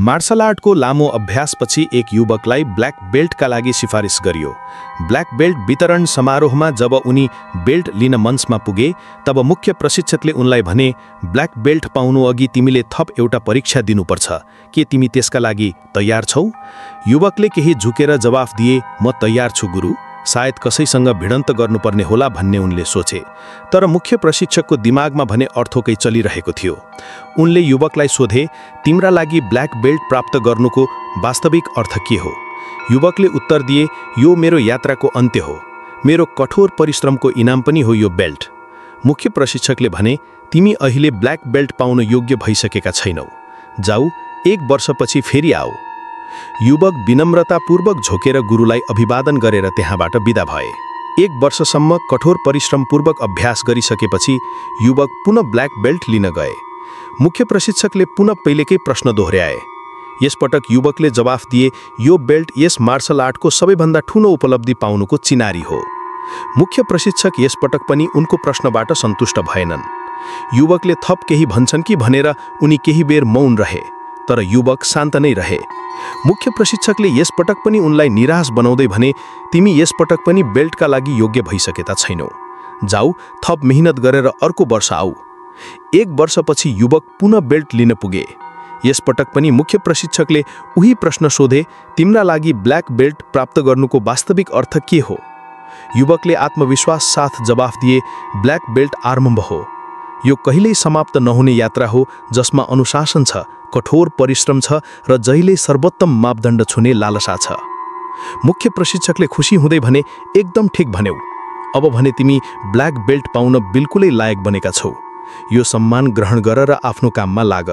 Marshal आर्टको लामो अभ्यासपछि एक युवकलाई ब्ल्याक बेल्टका लागि सिफारिस गरियो। ब्ल्याक बेल्ट वितरण समारोहमा जब उनी बेल्ट लिन मञ्चमा पुगे तब मुख्य प्रशिक्षकले उनलाई भने, ब्ल्याक बेल्ट पाउनु अघि तिमीले थप एउटा परीक्षा दिनुपर्छ, के तिमी त्यसका लागि तयार छौ? युवकले केही झुकेर जवाफ दिए, म तयार छु गुरु, सायद कसैसँग भिडन्त गर्नुपर्ने होला भन्ने उनले सोचे। तर मुख्य प्रशिक्षकको दिमागमा भने अर्थोकै चलिरहेको थियो। उनले युवकलाई सोधे, तिम्रा लागि ब्ल्याक बेल्ट प्राप्त गर्नुको वास्तविक अर्थ के हो? युवकले उत्तर दिए, यो मेरो यात्राको अन्त्य हो, मेरो कठोर परिश्रमको इनाम पनि हो यो बेल्ट। मुख्य प्रशिक्षकले भने, तिमी अहिले ब्ल्याक बेल्ट पाउन योग्य भइसकेका छैनौ, जाऊ 1 वर्षपछि फेरि आऊ। युवक विनम्रतापूर्वक झोकेर गुरुलाई अभिवादन गरेर त्यहाँबाट बिदा भए। 1 वर्षसम्म कठोर परिश्रमपूर्वक अभ्यास गरिसकेपछि युवक पुनः ब्ल्याक बेल्ट लिन गए। मुख्य प्रशिक्षकले पुनः पहिलेकै प्रश्न दोहोर्याए। यसपटक युवकले जवाफ दिए, यो बेल्ट यस मार्शल आर्टको सबैभन्दा ठूलो उपलब्धि पाउनुको चिनारी हो। मुख्य प्रशिक्षक यसपटक पनि उनको प्रश्नबाट सन्तुष्ट भएनन्। युवकले थप केही भन्छन् कि भनेर उनी केही बेर मौन रहे, तर युवक शान्त नै रहे। मुख्य प्रशिक्षकले यसपटक पनि उनलाई निराश बनाउँदै भने, तिमी यसपटक पनि बेल्टका लागि योग्य भइसकेका छैनौ, जाऊ थप मेहनत गरेर अर्को वर्ष आऊ। 1 वर्षपछि युवक पुनः बेल्ट लिन पुगे। यसपटक पनि मुख्य प्रशिक्षकले उही प्रश्न सोधे, तिम्रा लागि ब्ल्याक बेल्ट प्राप्त गर्नुको वास्तविक अर्थ के हो? युवकले आत्मविश्वास साथ जवाफ दिए, ब्ल्याक बेल्ट आरम्भ हो, यो कहिल्यै समाप्त नहुने यात्रा हो जसमा अनुशासन छ, कठोर परिश्रम छ र जहिल्यै सर्वोत्तम मापदण्ड छुने लालसा छ। मुख्य प्रशिक्षकले खुसी हुँदै भने, एकदम ठिक भन्यौ, अब भने तिमी ब्ल्याक बेल्ट पाउन बिल्कुलै लायक बनेका छौ, यो सम्मान ग्रहण गर र आफ्नो काममा लाग।